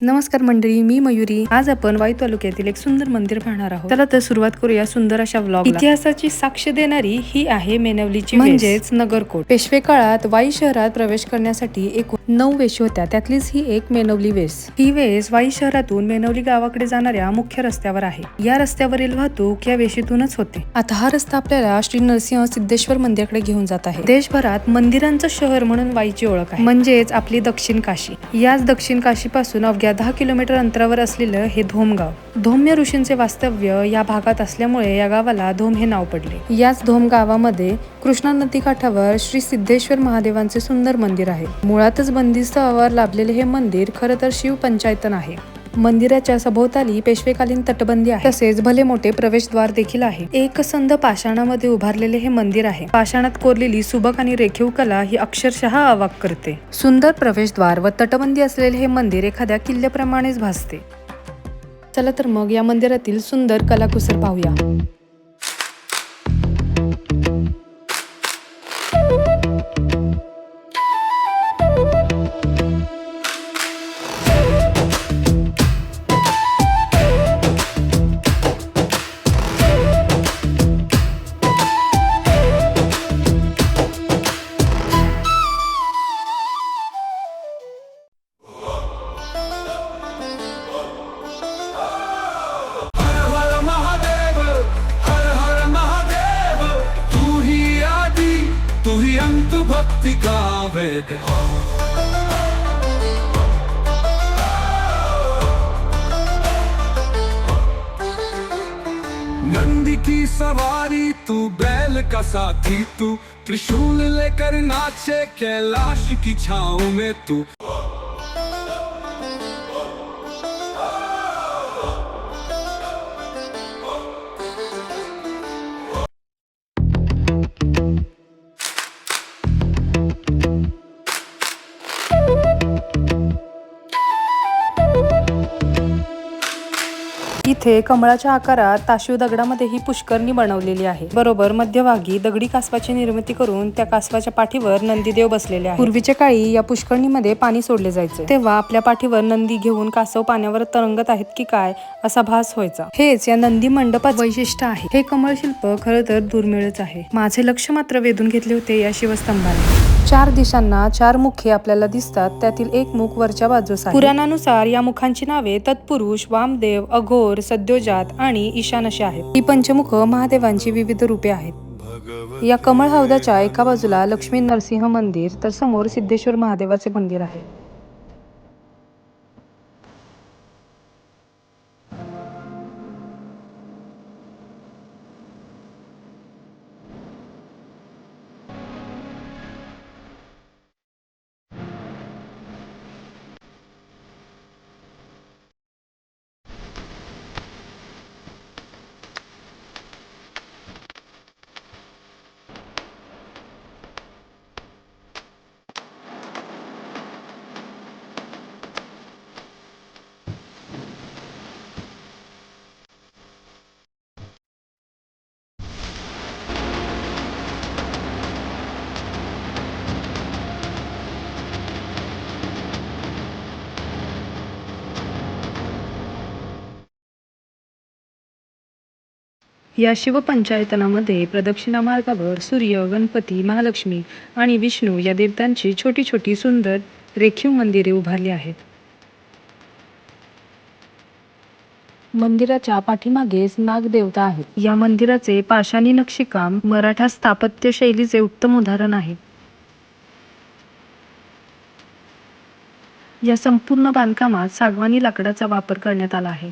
नमस्कार मंडळी, मी मयुरी. आज आपण वाई तालुक्यातील एक सुंदर मंदिर पाहणार आहोत. चला तर सुरुवात करूया सुंदर अशा व्लॉग. इतिहासाची साक्ष देणारी ही आहे मेणवलीची म्हणजेच नगरकोट. पेशवे काळात वाई शहरात प्रवेश करण्यासाठी एकूण 9 वेशी होत्या, त्यातलीच ही एक मेणवली वेस. ही वेस वाई शहरातून मेणवली गावाकडे जाणाऱ्या मुख्य रस्त्यावर आहे. या रस्त्यावरील वाहतूक या वेशीतूनच होते. आता हा रस्ता आपल्याला श्री नरसिंह सिद्धेश्वर मंदिराकडे घेऊन जात आहे. देशभरात मंदिरांचं शहर म्हणून वाईची ओळख आहे, म्हणजेच आपली दक्षिण काशी. याच दक्षिण काशी पासून अवघ्या 10 किलोमीटर अंतरावर असलेलं हे धोमगाव. धोम्य ऋषींचे वास्तव्य या भागात असल्यामुळे या गावाला धोम हे नाव पडले. याच धोम गावामध्ये कृष्णा नदी काठावर श्री सिद्धेश्वर महादेवांचे सुंदर मंदिर आहे. मुळातच बंदिस्त आवार लाभलेले हे मंदिर खरं तर शिव पंचायतन आहे. मंदिराच्या सभोवताली पेशवेकालीन तटबंदी आहे, तसेच भले मोठे प्रवेशद्वार देखील आहे. एकसंध पाषाणामध्ये उभारलेले हे मंदिर आहे. पाषाणात कोरलेली सुबक आणि रेखीव कला ही अक्षरशः अवाक करते. सुंदर प्रवेशद्वार व तटबंदी असलेले हे मंदिर एखाद्या किल्ल्याप्रमाणेच भासते. चला तर मग या मंदिरातील सुंदर कलाकुसर पाहूया. भक्ति का वेद नंदी की सवारी तू, बैल का साथी तू, त्रिशूल लेकर नाचे कैलाश की छाँव में तू। इथे कमळाच्या आकारात ताशीव दगडामध्ये ही पुष्करणी बनवलेली आहे. बरोबर मध्यभागी दगडी कासवाची निर्मिती करून त्या कासवाच्या पाठीवर नंदीदेव बसलेले आहे. पूर्वीच्या काळी या पुष्करणीमध्ये पाणी सोडले जायचे, तेव्हा आपल्या पाठीवर नंदी घेऊन कासव पाण्यावर तरंगत आहेत की काय असा भास व्हायचा. हेच या नंदी मंडपात वैशिष्ट्य आहे. हे कमळ शिल्प खरं तर दुर्मिळच आहे. माझे लक्ष मात्र वेधून घेतले होते या शिवस्तंभाने. 4 दिशांना 4 मुखे आपल्याला दिसतात, त्यातील एक मुख वरच्या बाजूस आहे. पुराणानुसार या मुखांची नावे तत्पुरुष, वामदेव, अघोर, सद्योजात आणि ईशान अशी आहेत. ही पंचमुख महादेवांची विविध रूपे आहेत. या कमळ हौदाच्या एका बाजूला लक्ष्मी नरसिंह मंदिर तर समोर सिद्धेश्वर महादेवाचे मंदिर आहे. या शिवपंचायतनामध्ये प्रदक्षिणा मार्गावर सूर्य, गणपती, महालक्ष्मी आणि विष्णू या देवतांची छोटी छोटी सुंदर रेखीव मंदिरे उभारली आहेत. मंदिराच्या पाठीमागेच नागदेवता आहे. या मंदिराचे पाषाणी नक्षीकाम मराठा स्थापत्य शैलीचे उत्तम उदाहरण आहे. या संपूर्ण बांधकामात सागवानी लाकडाचा वापर करण्यात आला आहे.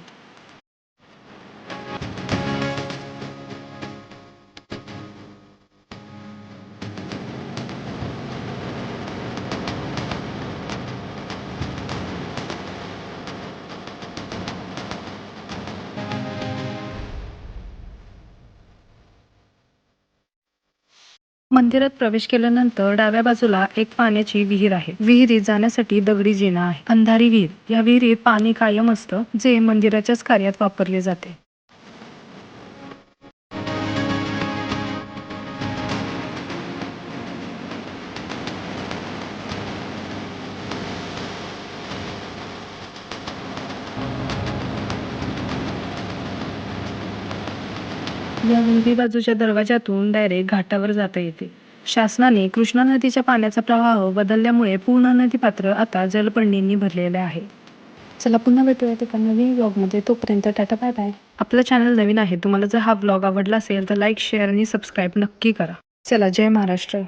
मंदिरात प्रवेश केल्यानंतर डाव्या बाजूला एक पाण्याची विहीर आहे. विहिरीत जाण्यासाठी दगडी जिना आहे. अंधारी विहीर. या विहिरीत पाणी कायम असतं, जे मंदिराच्याच कार्यात वापरले जाते. या दोन्ही बाजूच्या दरवाजातून डायरेक्ट घाटावर जाता येते. शासनाने कृष्णा नदीच्या पाण्याचा प्रवाह बदलल्यामुळे पूर्ण नदी पात्र आता जलपर्णींनी भरलेले आहे. चला पुन्हा भेटूयात एका नवीन व्लॉगमध्ये. तोपर्यंत टाटा बाय बाय. आपलं चॅनल नवीन आहे, तुम्हाला जर हा व्लॉग आवडला असेल तर लाईक, शेअर आणि सबस्क्राईब नक्की करा. चला, जय महाराष्ट्र.